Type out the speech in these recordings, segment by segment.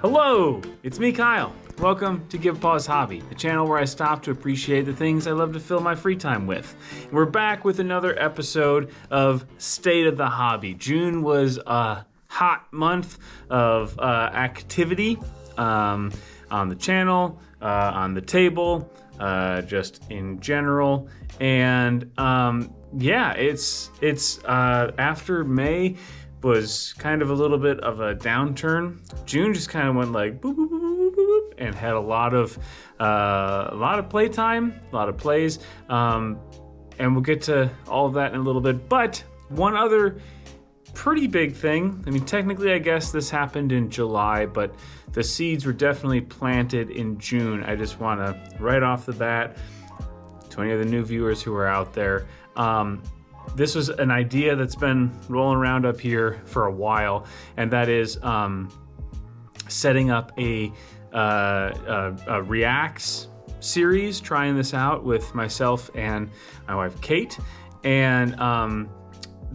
Hello, it's me, Kyle. Welcome to Give Pause Hobby, the channel where I stop to appreciate the things I love to fill my free time with. We're back with another episode of State of the Hobby. June was a hot month of activity on the channel, on the table, just in general. And yeah, it's after May was kind of a little bit of a downturn. June just kind of went like boop, boop, boop, boop, boop, boop, and had a lot of playtime, a lot of plays, and we'll get to all of that in a little bit. But one other pretty big thing, I mean, technically I guess this happened in July, but the seeds were definitely planted in June. I just want to, right off the bat, to any of the new viewers who are out there, this was an idea that's been rolling around up here for a while, and that is setting up a Reacts series, trying this out with myself and my wife Kate, and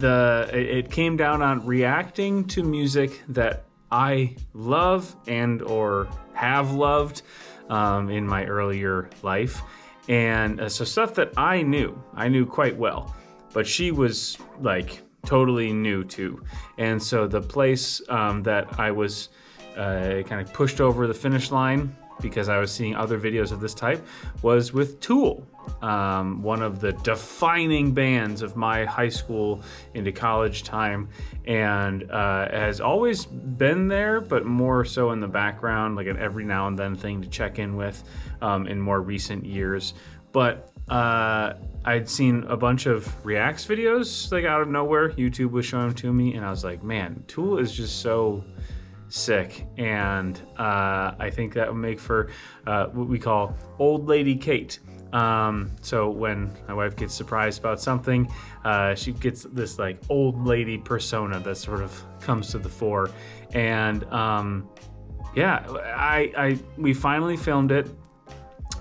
it came down on reacting to music that I love and or have loved in my earlier life, and so stuff that I knew quite well, but she was like totally new to. And so the place that I was kind of pushed over the finish line, because I was seeing other videos of this type, was with Tool, one of the defining bands of my high school into college time, and has always been there, but more so in the background, like an every now and then thing to check in with in more recent years. But I'd seen a bunch of Reacts videos like out of nowhere. YouTube was showing them to me, and I was like, man, Tool is just so sick, and I think that would make for what we call Old Lady Kate. So when my wife gets surprised about something, she gets this like old lady persona that sort of comes to the fore. And yeah, we finally filmed it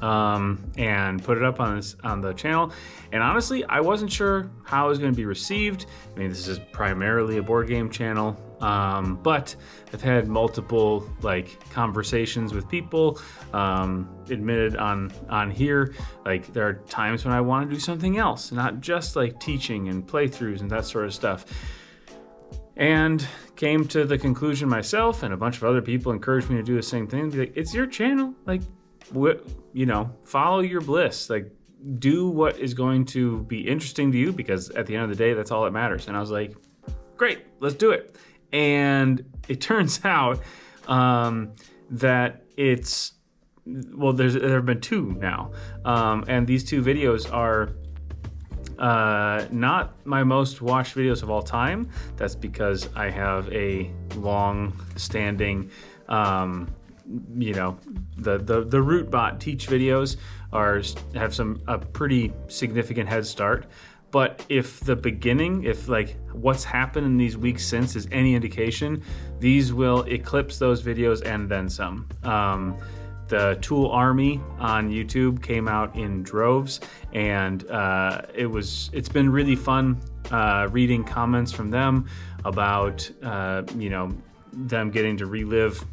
and put it up on the channel. And honestly, I wasn't sure how it was going to be received. I mean, this is primarily a board game channel, but I've had multiple like conversations with people, admitted on here, like there are times when I want to do something else, not just like teaching and playthroughs and that sort of stuff. And came to the conclusion myself, and a bunch of other people encouraged me to do the same thing. Be like, it's your channel, like, follow your bliss, like do what is going to be interesting to you, because at the end of the day, that's all that matters. And I was like, great, let's do it. And it turns out that there have been two now, and these two videos are not my most watched videos of all time. That's because I have a long-standing the Rootbot teach videos have a pretty significant head start. But if like what's happened in these weeks since is any indication, these will eclipse those videos and then some. The Tool Army on YouTube came out in droves, and it's been really fun reading comments from them about them getting to relive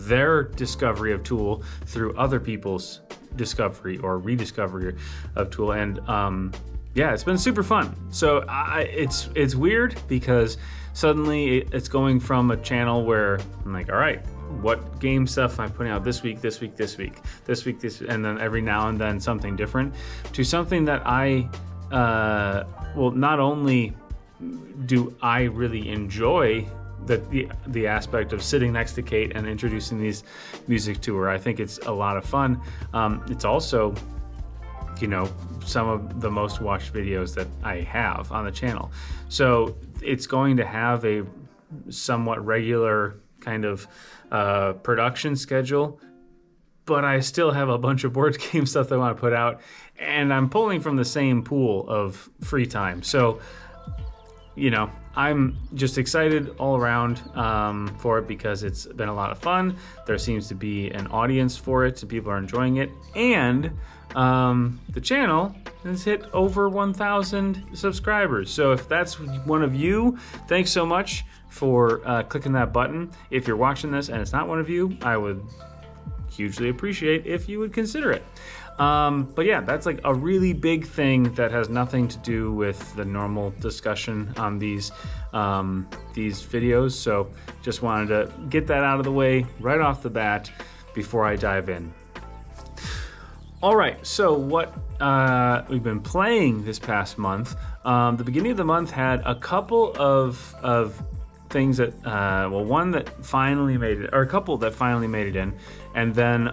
their discovery of Tool through other people's discovery or rediscovery of Tool. And yeah, it's been super fun. So it's weird because suddenly it's going from a channel where I'm like, all right, what game stuff am I putting out this week, and then every now and then something different, to something that not only do I really enjoy the aspect of sitting next to Kate and introducing these music to her. I think it's a lot of fun. It's also, some of the most watched videos that I have on the channel. So it's going to have a somewhat regular kind of production schedule, but I still have a bunch of board game stuff that I want to put out, and I'm pulling from the same pool of free time. So, I'm just excited all around for it, because it's been a lot of fun. There seems to be an audience for it, so people are enjoying it. And the channel has hit over 1,000 subscribers. So if that's one of you, thanks so much for clicking that button. If you're watching this and it's not one of you, I would hugely appreciate if you would consider it. But yeah, that's like a really big thing that has nothing to do with the normal discussion on these videos. So just wanted to get that out of the way right off the bat before I dive in. All right, so what we've been playing this past month. The beginning of the month had a couple of things that, one that finally made it, or a couple that finally made it in, and then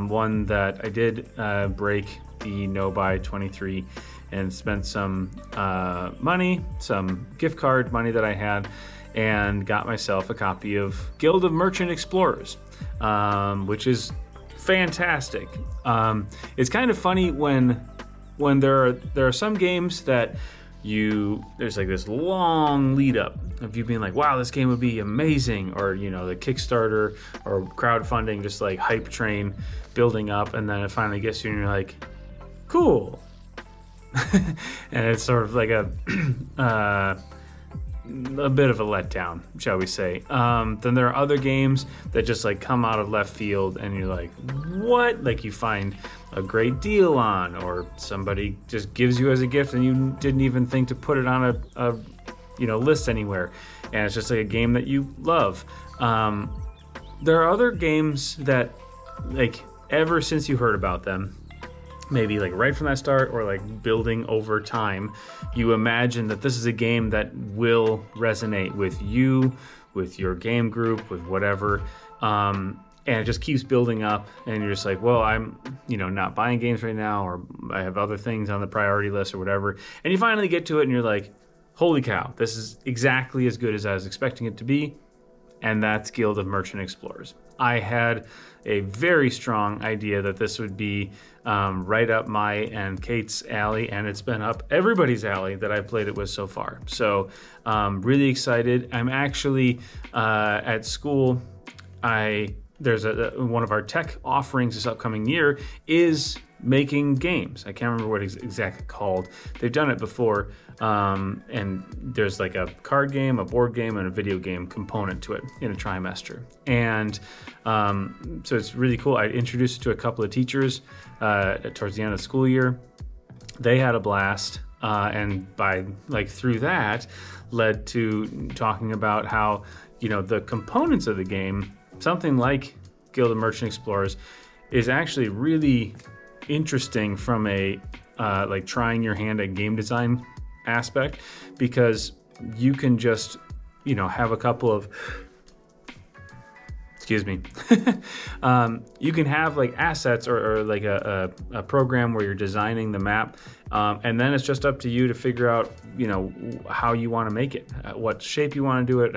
one that I did break the no by 23 and spent some money, some gift card money that I had, and got myself a copy of Guild of Merchant Explorers, which is fantastic. It's kind of funny when there are some games that there's like this long lead up of you being like, wow, this game would be amazing, or the Kickstarter or crowdfunding, just like hype train building up, and then it finally gets you and you're like, cool. And it's sort of like a bit of a letdown, shall we say. Then there are other games that just like come out of left field and you're like, what? Like you find a great deal on, or somebody just gives you as a gift and you didn't even think to put it on a list anywhere, and it's just like a game that you love. There are other games that, like, ever since you heard about them, maybe like right from that start or like building over time, you imagine that this is a game that will resonate with you, with your game group, with whatever. And it just keeps building up, and you're just like, well, I'm, not buying games right now, or I have other things on the priority list or whatever. And you finally get to it and you're like, holy cow, this is exactly as good as I was expecting it to be. And that's Guild of Merchant Explorers. I had a very strong idea that this would be right up my and Kate's alley, and it's been up everybody's alley that I've played it with so far. So really excited. I'm actually at school. There's one of our tech offerings this upcoming year is making games. I can't remember what it's exactly called. They've done it before, and there's like a card game, a board game, and a video game component to it in a trimester. And so it's really cool. I introduced it to a couple of teachers towards the end of the school year. They had a blast, and through that led to talking about how the components of the game, something like Guild of Merchant Explorers, is actually really interesting from a trying your hand at game design aspect, because you can just have a couple of you can have like assets or like a program where you're designing the map, and then it's just up to you to figure out how you want to make it, what shape you want to do it,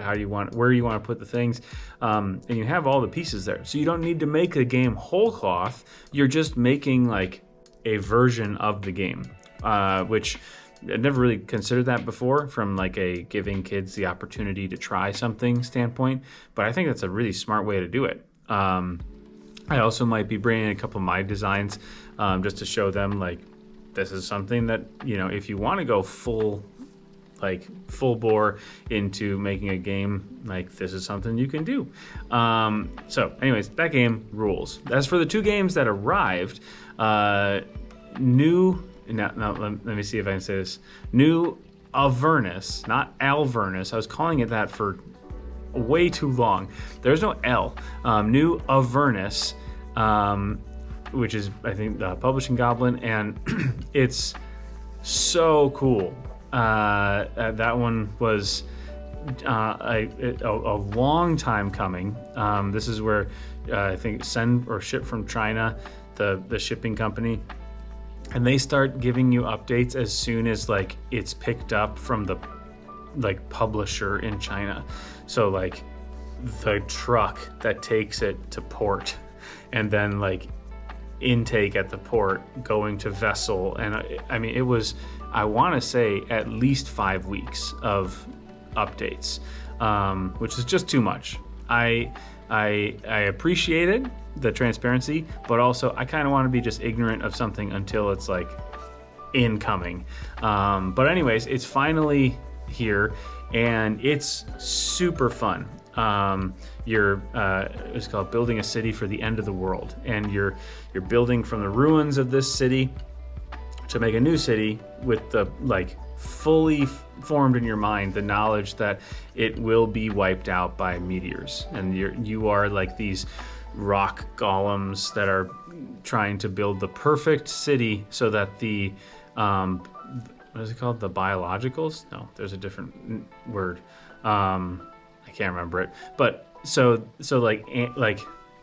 where you want to put the things, and you have all the pieces there. So you don't need to make the game whole cloth. You're just making like a version of the game, which I'd never really considered that before from like a giving kids the opportunity to try something standpoint, but I think that's a really smart way to do it. I also might be bringing a couple of my designs just to show them like this is something that, if you want to go full bore into making a game, like this is something you can do. So anyways, that game rules. As for the two games that arrived, let me see if I can say this. New Avernus, not Avernus. I was calling it that for way too long. There's no L. New Avernus, which is, I think, the Publishing Goblin, and it's so cool. That one was a long time coming. This is where I think Send or Ship from China, the shipping company, and they start giving you updates as soon as like it's picked up from the like publisher in China. So like the truck that takes it to port, and then like intake at the port, going to vessel, and I mean it was, I want to say, at least 5 weeks of updates, which is just too much. I appreciated the transparency, but also I kind of want to be just ignorant of something until it's like incoming. But anyways, it's finally here, and it's super fun. It's called Building a City for the End of the World, and you're building from the ruins of this city to make a new city with the fully formed in your mind the knowledge that it will be wiped out by meteors, and you are like these rock golems that are trying to build the perfect city so that the what is it called? The biologicals? No, there's a different word. I can't remember it. But so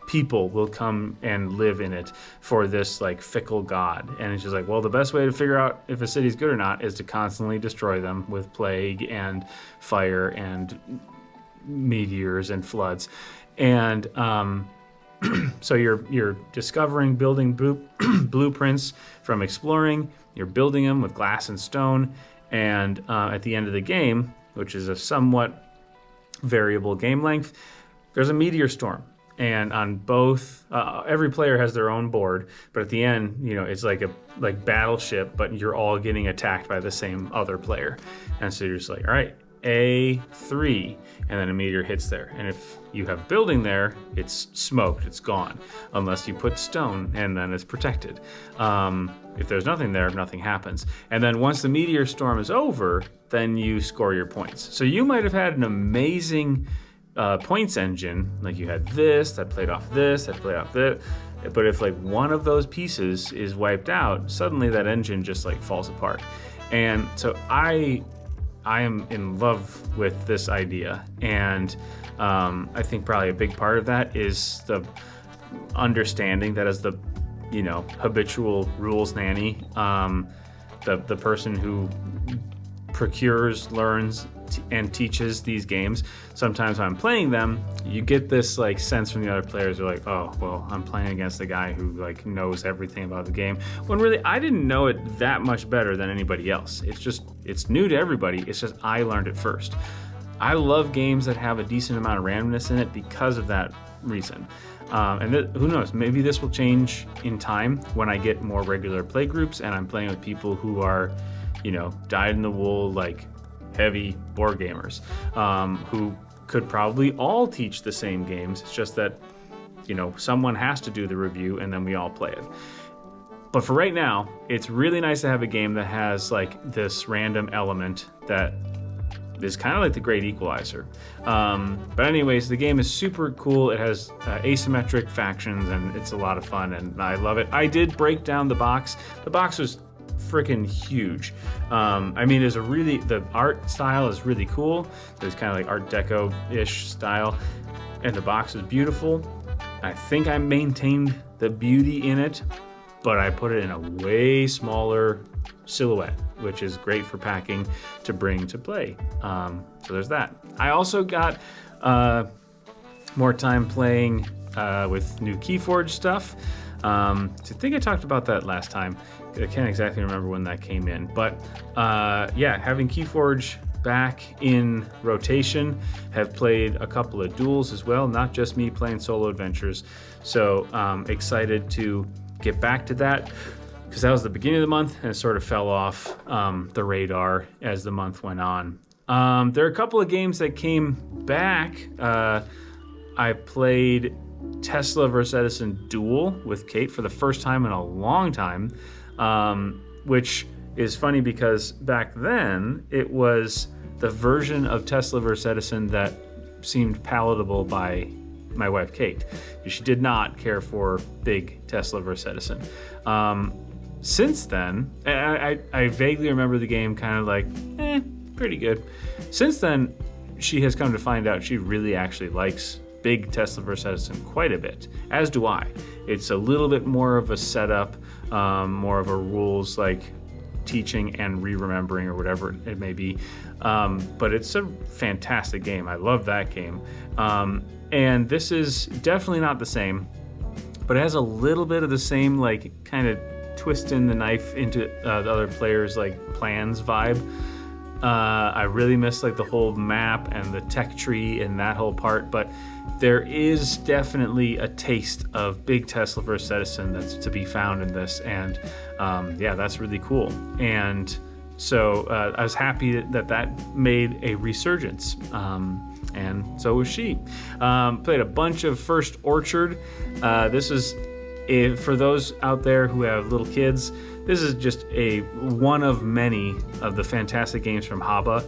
people will come and live in it for this fickle god. And it's just well, the best way to figure out if a city's good or not is to constantly destroy them with plague and fire and meteors and floods. And so you're discovering, building blueprints from exploring. You're building them with glass and stone, and at the end of the game, which is a somewhat variable game length, there's a meteor storm. And on both, every player has their own board, but at the end, it's like battleship, but you're all getting attacked by the same other player. And so you're just all right, A3, and then a meteor hits there. And if you have building there, it's smoked, it's gone, unless you put stone, and then it's protected. If there's nothing there, nothing happens. And then once the meteor storm is over, then you score your points. So you might have had an amazing points engine, you had this, that played off this, that played off this, but if one of those pieces is wiped out, suddenly that engine just falls apart. And so I am in love with this idea, and I think probably a big part of that is the understanding that as the habitual rules nanny, the person who procures, learns, and teaches these games. Sometimes when I'm playing them, you get this sense from the other players. They're oh, well, I'm playing against a guy who knows everything about the game. When really, I didn't know it that much better than anybody else. It's new to everybody. It's just I learned it first. I love games that have a decent amount of randomness in it because of that reason. Who knows, maybe this will change in time when I get more regular play groups and I'm playing with people who are, dyed-in-the-wool, heavy board gamers, who could probably all teach the same games. It's just that, someone has to do the review and then we all play it. But for right now, it's really nice to have a game that has this random element that is kind of like the great equalizer. But anyways, the game is super cool. It has asymmetric factions, and it's a lot of fun, and I love it. I did break down the box. The box was freaking huge. The art style is really cool. There's kind of Art Deco-ish style, and the box is beautiful. I think I maintained the beauty in it, but I put it in a way smaller silhouette, which is great for packing to bring to play. So there's that. I also got more time playing with new KeyForge stuff. I think I talked about that last time. I can't exactly remember when that came in, but having KeyForge back in rotation, have played a couple of duels as well, not just me playing solo adventures. So excited to get back to that, because that was the beginning of the month and it sort of fell off the radar as the month went on. There are a couple of games that came back. I played Tesla vs. Edison Duel with Kate for the first time in a long time, which is funny because back then it was the version of Tesla vs. Edison that seemed palatable by my wife Kate. She did not care for big Tesla vs. Edison. Since then, I vaguely remember the game kind of pretty good. Since then, she has come to find out she really actually likes big Tesla vs. Edison quite a bit, as do I. It's a little bit more of a setup, more of a rules teaching and re-remembering or whatever it may be. But it's a fantastic game. I love that game. And this is definitely not the same, but it has a little bit of the same kind of twisting the knife into the other players' plans vibe. I really miss the whole map and the tech tree and that whole part, but there is definitely a taste of big Tesla vs. Edison that's to be found in this, and that's really cool. And So I was happy that made a resurgence. And so was she. Played a bunch of First Orchard. This is, for those out there who have little kids, this is just one of many of the fantastic games from Haba.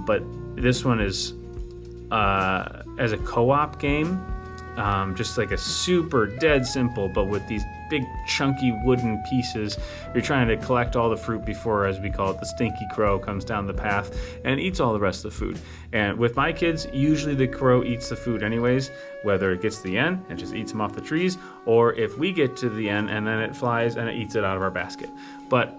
But this one is as a co-op game, just like a super dead simple, but with these big chunky wooden pieces. You're trying to collect all the fruit before, as we call it, the stinky crow comes down the path and eats all the rest of the food. And with my kids, usually the crow eats the food anyways, whether it gets to the end and just eats them off the trees, or if we get to the end and then it flies and it eats it out of our basket. But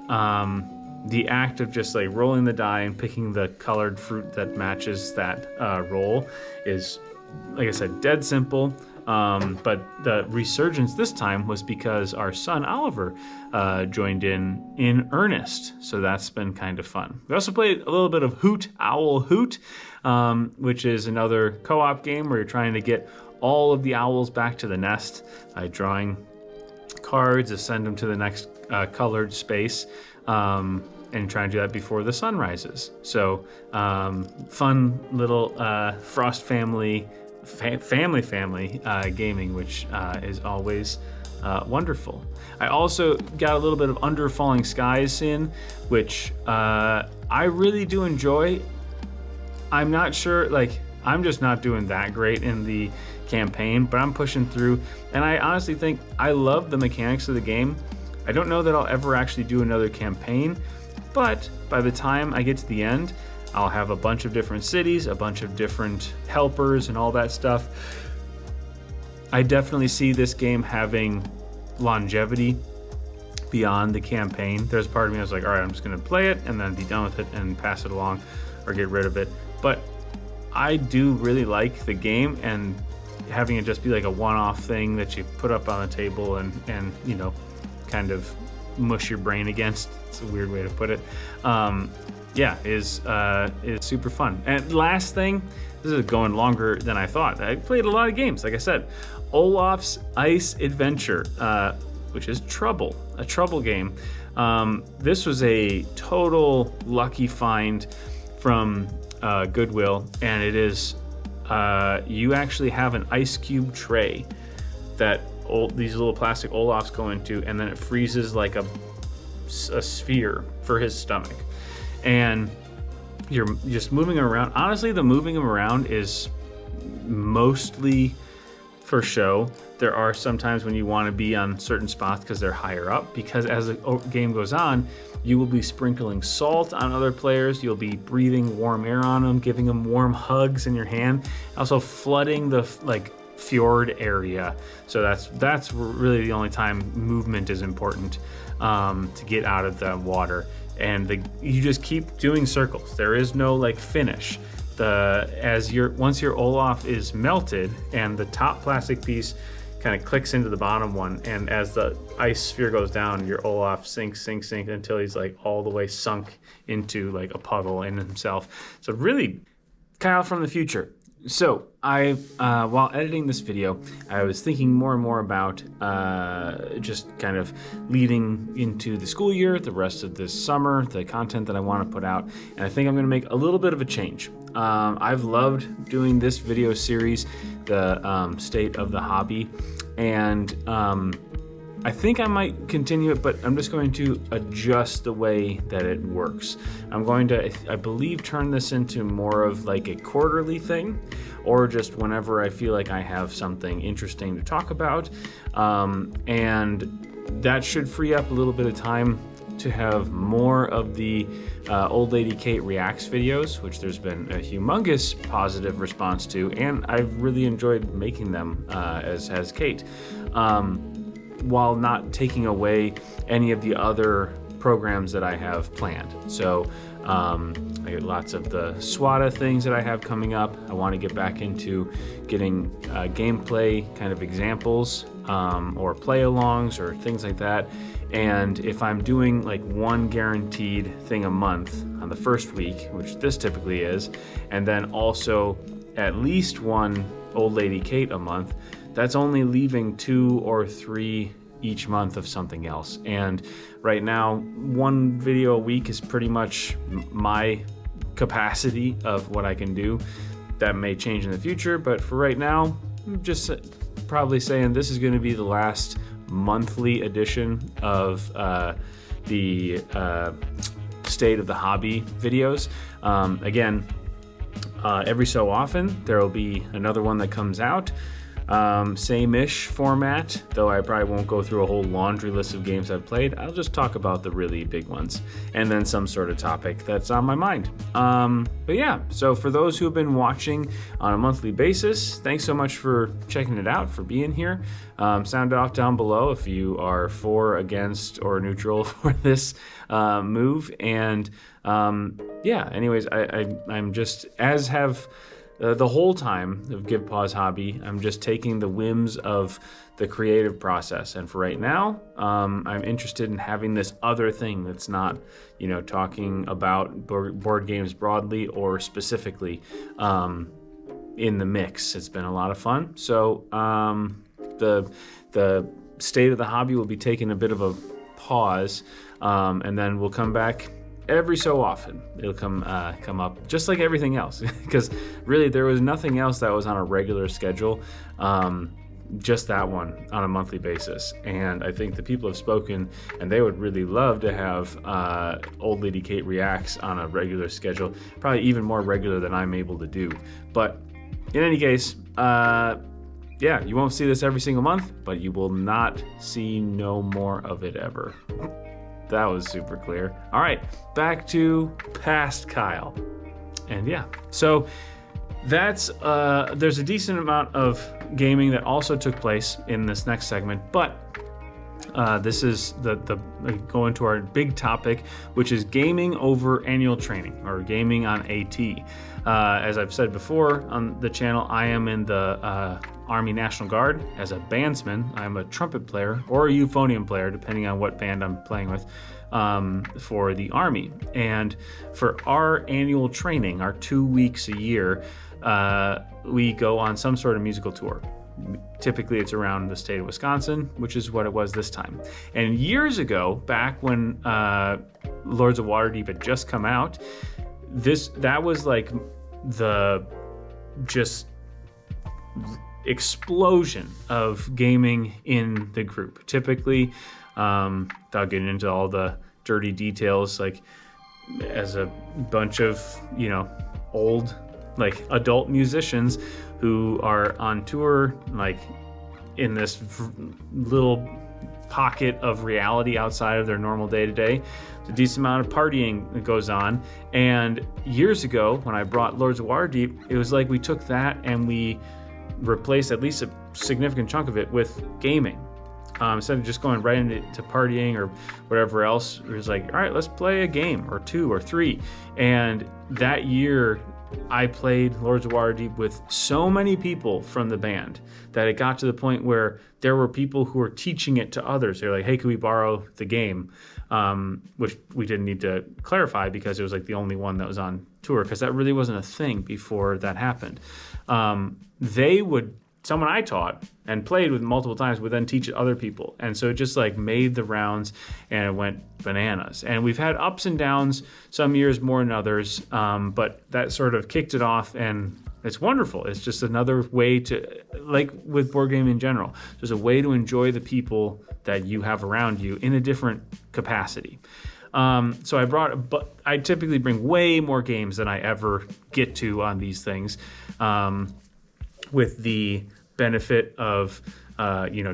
the act of just like rolling the die and picking the colored fruit that matches that roll is, like I said, dead simple. But the resurgence this time was because our son Oliver joined in earnest, so that's been kind of fun. We also played a little bit of Hoot Owl Hoot, which is another co-op game where you're trying to get all of the owls back to the nest by drawing cards to send them to the next colored space, and trying to do that before the sun rises. So fun little Frost family gaming, which is always wonderful. I also got a little bit of Under Falling Skies in, which I really do enjoy. I'm not sure, like, I'm just not doing that great in the campaign, but I'm pushing through, and I honestly think I love the mechanics of the game. I don't know that I'll ever actually do another campaign, but by the time I get to the end, I'll have a bunch of different cities, a bunch of different helpers and all that stuff. I definitely see this game having longevity beyond the campaign. There's part of me I was like, all right, I'm just gonna play it and then be done with it and pass it along or get rid of it. But I do really like the game, and having it just be like a one-off thing that you put up on the table and you know, kind of mush your brain against. It's a weird way to put it. Is super fun. And last thing, this is going longer than I thought. I played a lot of games, like I said. Olaf's Ice Adventure, which is a Trouble game. This was a total lucky find from Goodwill, and it is, you actually have an ice cube tray that these little plastic Olafs go into, and then it freezes like a sphere for his stomach. And you're just moving him around. Honestly, the moving him around is mostly for show. There are some times when you want to be on certain spots because they're higher up, because as the game goes on, you will be sprinkling salt on other players. You'll be breathing warm air on them, giving them warm hugs in your hand, also flooding the fjord area. So that's really the only time movement is important, to get out of the water. And you just keep doing circles. There is no finish. Once your Olaf is melted and the top plastic piece kind of clicks into the bottom one, and as the ice sphere goes down, your Olaf sinks until he's all the way sunk into a puddle in himself. So really, Kyle from the future. So while editing this video, I was thinking more and more about just kind of leading into the school year, the rest of this summer, the content that I want to put out, and I think I'm going to make a little bit of a change. I've loved doing this video series, the state of the hobby, and I think I might continue it, but I'm just going to adjust the way that it works. I'm going to, I believe, turn this into more of a quarterly thing, or just whenever I feel like I have something interesting to talk about. And that should free up a little bit of time to have more of the Old Lady Kate Reacts videos, which there's been a humongous positive response to, and I've really enjoyed making them, as has Kate. While not taking away any of the other programs that I have planned. So I get lots of the SWATA things that I have coming up. I want to get back into getting gameplay kind of examples, or play-alongs or things like that. And if I'm doing one guaranteed thing a month on the first week, which this typically is, and then also at least one Old Lady Kate a month, that's only leaving 2 or 3 each month of something else. And right now, one video a week is pretty much my capacity of what I can do. That may change in the future, but for right now, I'm just probably saying this is going to be the last monthly edition of the State of the Hobby videos. Again, every so often there will be another one that comes out. Same-ish format, though I probably won't go through a whole laundry list of games I've played. I'll just talk about the really big ones and then some sort of topic that's on my mind. But yeah, so for those who have been watching on a monthly basis, thanks so much for checking it out, for being here. Sound off down below if you are for, against, or neutral for this move. And yeah, anyways, I'm just, as have the whole time of Give Pause Hobby, I'm just taking the whims of the creative process. And for right now, I'm interested in having this other thing that's not, talking about board games broadly or specifically in the mix. It's been a lot of fun. So the State of the Hobby will be taking a bit of a pause, and then we'll come back every so often. It'll come up just like everything else, because really there was nothing else that was on a regular schedule, just that one on a monthly basis. And I think the people have spoken, and they would really love to have Old Lady Kate Reacts on a regular schedule, probably even more regular than I'm able to do. But in any case, yeah, you won't see this every single month, but you will not see no more of it ever. That was super clear. All right, back to past Kyle. And yeah, so that's there's a decent amount of gaming that also took place in this next segment, but this is the go into our big topic, which is gaming over annual training, or gaming on AT. As I've said before on the channel, I am in the Army National Guard as a bandsman. I'm a trumpet player or a euphonium player, depending on what band I'm playing with, for the Army. And for our annual training, our 2 weeks a year, we go on some sort of musical tour. Typically it's around the state of Wisconsin, which is what it was this time. And years ago, back when Lords of Waterdeep had just come out, that was like the just explosion of gaming in the group. Typically, without getting into all the dirty details, like as a bunch of old adult musicians who are on tour, like in this little pocket of reality outside of their normal day-to-day. There's a decent amount of partying that goes on. And years ago, when I brought Lords of Waterdeep, it was like we took that and we replaced at least a significant chunk of it with gaming. Instead of just going right into partying or whatever else, it was like, all right, let's play a game or two or three. And that year, I played Lords of Waterdeep with so many people from the band that it got to the point where there were people who were teaching it to others. They're like, hey, can we borrow the game? Which we didn't need to clarify because it was like the only one that was on tour, because that really wasn't a thing before that happened. Someone I taught and played with multiple times would then teach it other people. And so it just made the rounds and it went bananas. And we've had ups and downs, some years more than others, but that sort of kicked it off, and it's wonderful. It's just another way to, like with board game in general, there's a way to enjoy the people that you have around you in a different capacity. So I typically bring way more games than I ever get to on these things, with the benefit of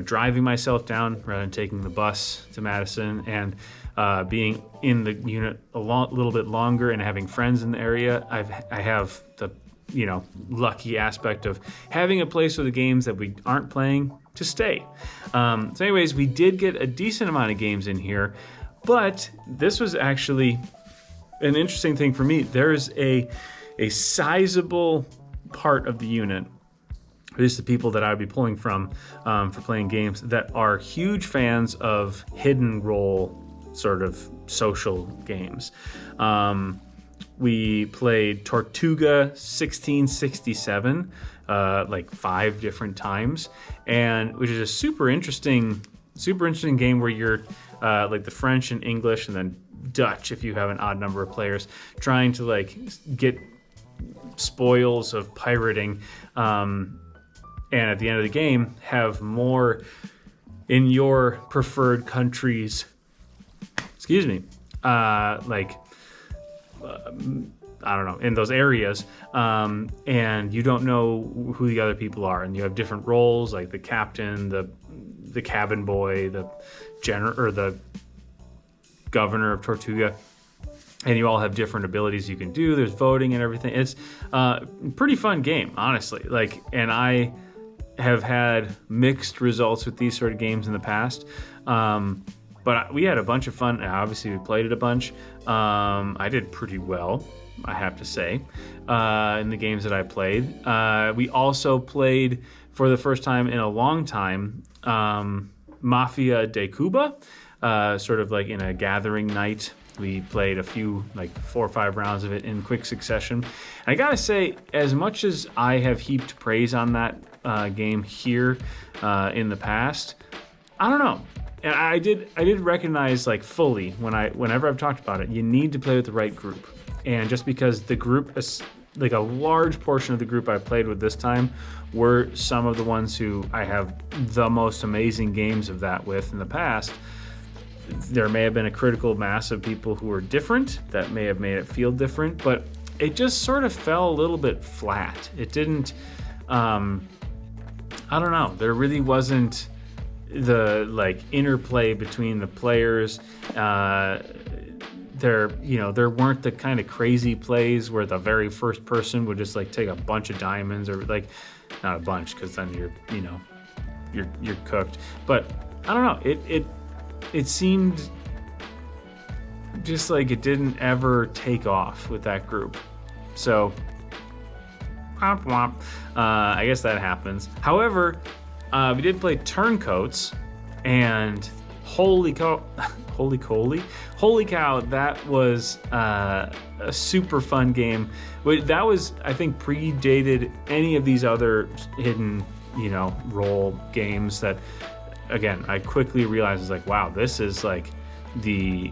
driving myself down rather than taking the bus to Madison, and being in the unit a little bit longer and having friends in the area. I have the lucky aspect of having a place for the games that we aren't playing to stay. So anyways, we did get a decent amount of games in here, but this was actually an interesting thing for me. There's a sizable part of the unit, at least the people that I would be pulling from for playing games, that are huge fans of hidden role sort of social games. We played Tortuga 1667 5 different times, and which is a super interesting super interesting game where you're like the French and English and then Dutch, if you have an odd number of players, trying to like get spoils of pirating, and at the end of the game have more in your preferred countries, I don't know, in those areas, and you don't know who the other people are, and you have different roles, like the captain, the cabin boy, the general, or the governor of Tortuga, and you all have different abilities you can do. There's voting and everything. It's a pretty fun game, honestly. Like, and I have had mixed results with these sort of games in the past. But we had a bunch of fun. Obviously, we played it a bunch. I did pretty well, I have to say, in the games that I played. We also played, for the first time in a long time, Mafia de Cuba, sort of like in a gathering night. We played a few, like 4 or 5 rounds of it in quick succession. And I gotta say, as much as I have heaped praise on that game here in the past, I don't know. And I did recognize, like, fully whenever I've talked about it, you need to play with the right group. And just because the group, like a large portion of the group I played with this time were some of the ones who I have the most amazing games of that with in the past, there may have been a critical mass of people who were different that may have made it feel different, but it just sort of fell a little bit flat. It didn't, I don't know, there really wasn't the like interplay between the players. There weren't the kind of crazy plays where the very first person would just like take a bunch of diamonds, or like, not a bunch, because then you're cooked. But I don't know, it seemed just like it didn't ever take off with that group. So womp womp. I guess that happens. However, we did play Turncoats, and holy cow, that was a super fun game. That was, I think, predated any of these other hidden, role games that, again, I quickly realized was like, wow, this is like the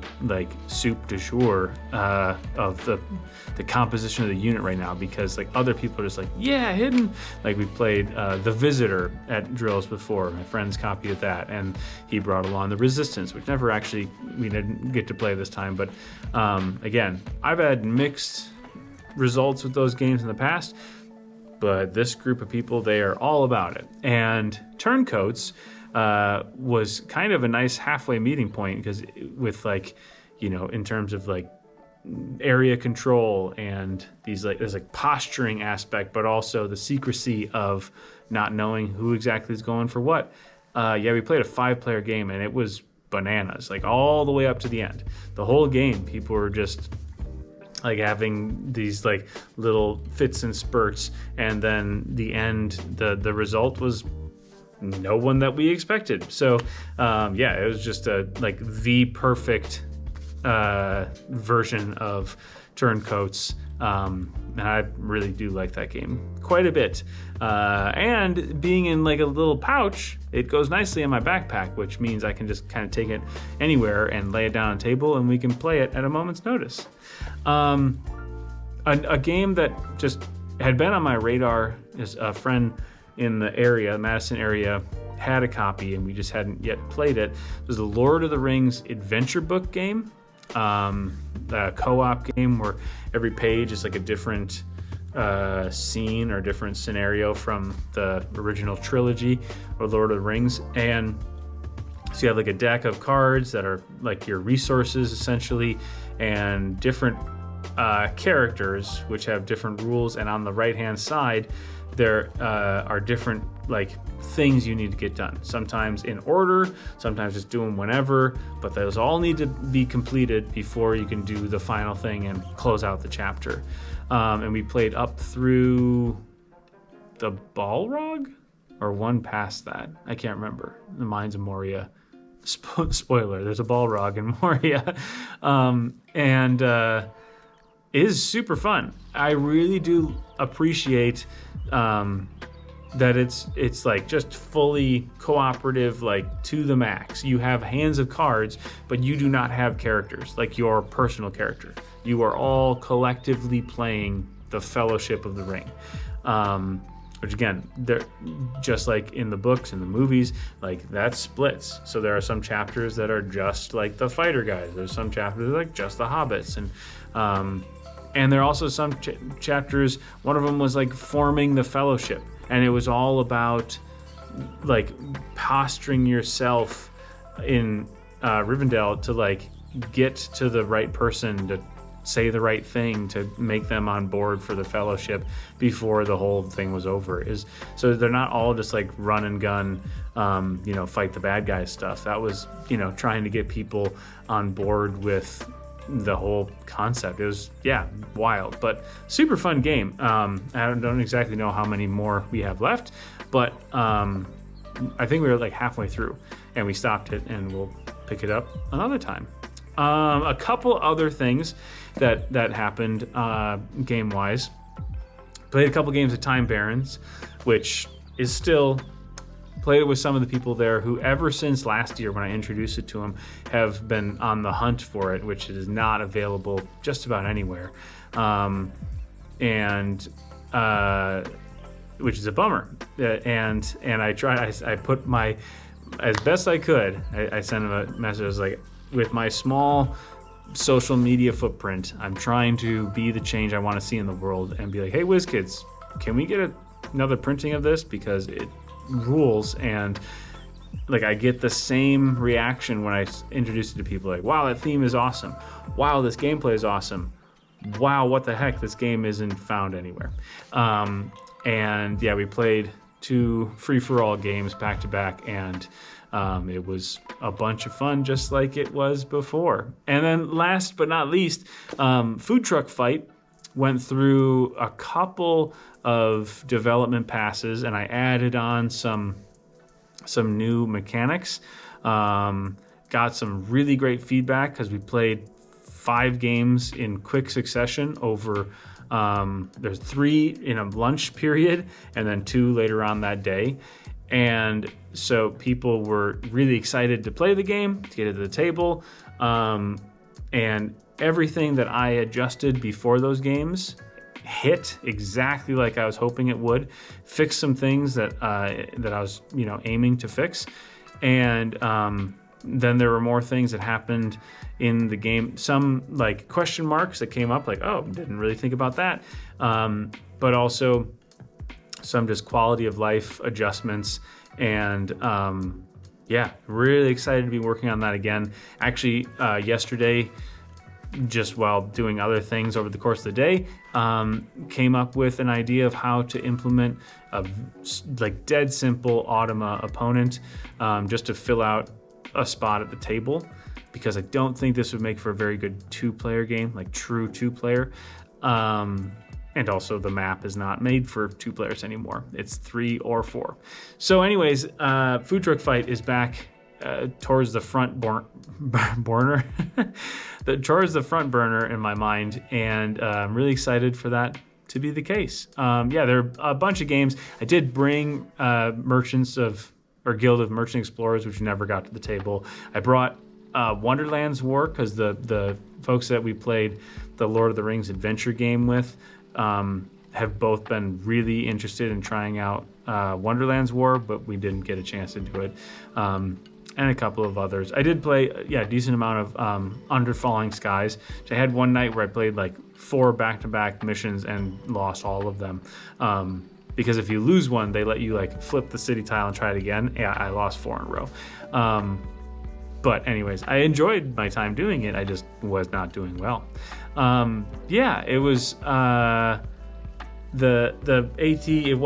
soup du jour of the composition of the unit right now, because like other people are just like, yeah, hidden. Like we played The Visitor at drills before, my friend's copy of that, and he brought along The Resistance, which never actually we didn't get to play this time. But again, I've had mixed results with those games in the past, but this group of people, they are all about it. And Turncoats was kind of a nice halfway meeting point, because with like, in terms of like area control and these like, there's like posturing aspect, but also the secrecy of not knowing who exactly is going for what. We played a 5-player game, and it was bananas, like all the way up to the end. The whole game, people were just like having these like little fits and spurts, and then the end, the result was no one that we expected. So it was just the perfect version of Turncoats, and I really do like that game quite a bit. And being in like a little pouch, it goes nicely in my backpack, which means I can just kind of take it anywhere and lay it down on a table, and we can play it at a moment's notice. A game that just had been on my radar is a friend in the area, Madison area, had a copy, and we just hadn't yet played it. It was the Lord of the Rings adventure book game, a co-op game where every page is like a different scene or different scenario from the original trilogy or Lord of the Rings. And so you have like a deck of cards that are like your resources essentially, and different characters which have different rules. And on the right hand side, there are different like things you need to get done, sometimes in order, sometimes just do them whenever, but those all need to be completed before you can do the final thing and close out the chapter. And we played up through the Balrog, or one past that, I can't remember, the Mines of Moria. Spoiler, there's a Balrog in Moria. And it is super fun. I really do appreciate that it's like just fully cooperative, like to the max. You have hands of cards, but you do not have characters, like your personal character. You are all collectively playing the Fellowship of the Ring. Which again, they're just like in the books and the movies, like that splits. So there are some chapters that are just like the fighter guys. There's some chapters that are like just the hobbits, and there are also some chapters. One of them was like forming the Fellowship, and it was all about like posturing yourself in Rivendell to like get to the right person to say the right thing to make them on board for the Fellowship before the whole thing was over. So they're not all just like run and gun, fight the bad guys stuff. That was, trying to get people on board with the whole concept. It was, wild, but super fun game. I don't exactly know how many more we have left, but I think we were like halfway through and we stopped it, and we'll pick it up another time. A couple other things that happened game-wise. Played a couple games of Time Barons, which is still... Played it with some of the people there who, ever since last year when I introduced it to them, have been on the hunt for it, which is not available just about anywhere. Which is a bummer. And I put my... As best I could, I sent him a message like, with my small social media footprint, I'm trying to be the change I want to see in the world, and be like, hey, WizKids, can we get another printing of this? Because it rules, and like I get the same reaction when I introduce it to people, like, wow, that theme is awesome. Wow, this gameplay is awesome. Wow, what the heck, this game isn't found anywhere. We played 2 free-for-all games back to back, and it was a bunch of fun, just like it was before. And then last but not least, Food Truck Fight went through a couple of development passes, and I added on some new mechanics. Got some really great feedback because we played 5 games in quick succession over... there's 3 in a lunch period and then 2 later on that day. And so people were really excited to play the game, to get it to the table. And everything that I adjusted before those games hit exactly like I was hoping it would. Fixed some things that I was, aiming to fix. And then there were more things that happened in the game. Some like question marks that came up, like, oh, didn't really think about that. But also some just quality of life adjustments. And really excited to be working on that again. Actually, yesterday, just while doing other things over the course of the day, came up with an idea of how to implement a like dead simple Ænema opponent, just to fill out a spot at the table, because I don't think this would make for a very good 2-player game, like true 2-player. And also the map is not made for 2 players anymore. It's 3 or 4. So anyways, Food Truck Fight is back towards the front burner, towards the front burner in my mind, and I'm really excited for that to be the case. There are a bunch of games. I did bring Guild of Merchant Explorers, which never got to the table. I brought Wonderland's War because the folks that we played the Lord of the Rings adventure game with have both been really interested in trying out Wonderland's War, but we didn't get a chance to do it. And a couple of others. I did play a decent amount of Under Falling Skies. So I had one night where I played like 4 back-to-back missions and lost all of them. Because if you lose one, they let you like flip the city tile and try it again. Yeah, I lost 4 in a row. But anyways, I enjoyed my time doing it. I just was not doing well. It was the AT. It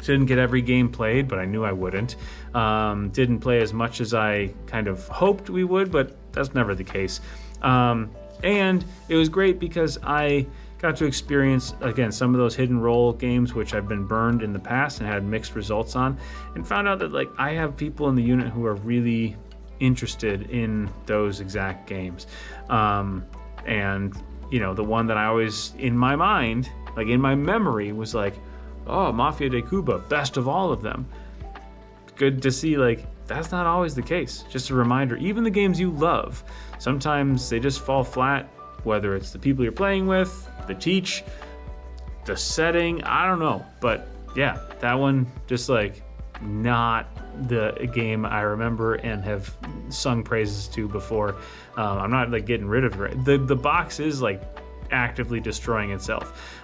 didn't get every game played, but I knew I wouldn't. Didn't play as much as I kind of hoped we would, but that's never the case. And it was great because I got to experience, again, some of those hidden role games, which I've been burned in the past and had mixed results on, and found out that like I have people in the unit who are really interested in those exact games. And the one that I always, in my mind, like in my memory, was like, oh, Mafia de Cuba, best of all of them. Good to see, like, that's not always the case. Just a reminder, even the games you love, sometimes they just fall flat, whether it's the people you're playing with, the teach, the setting, I don't know. But yeah, that one just like not the game I remember and have sung praises to before. I'm not like getting rid of it. The box is like actively destroying itself.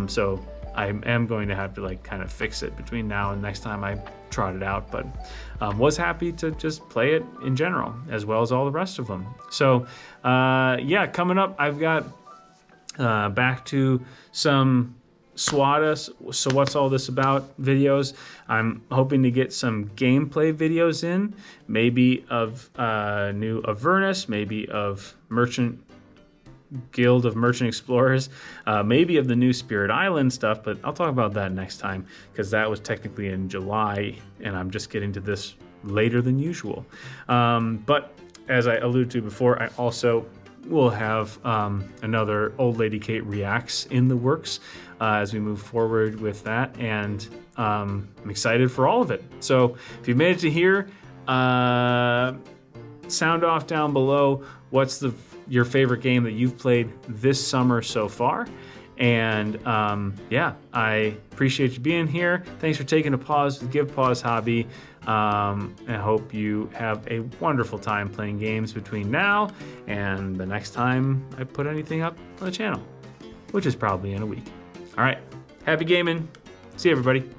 So I am going to have to like kind of fix it between now and next time I trot it out, but was happy to just play it in general as well as all the rest of them. So yeah, coming up, I've got back to some SotH, so what's all this about videos. I'm hoping to get some gameplay videos in, maybe of new Avernus, maybe of Guild of Merchant Explorers, maybe of the new Spirit Island stuff, but I'll talk about that next time because that was technically in July and I'm just getting to this later than usual. But as I alluded to before, I also will have another Old Lady Kate Reacts in the works as we move forward with that, and I'm excited for all of it. So if you've made it to here, sound off down below what's your favorite game that you've played this summer so far. And yeah, I appreciate you being here. Thanks for taking a pause with Give Pause Hobby. I hope you have a wonderful time playing games between now and the next time I put anything up on the channel, which is probably in a week. All right, happy gaming. See you, everybody.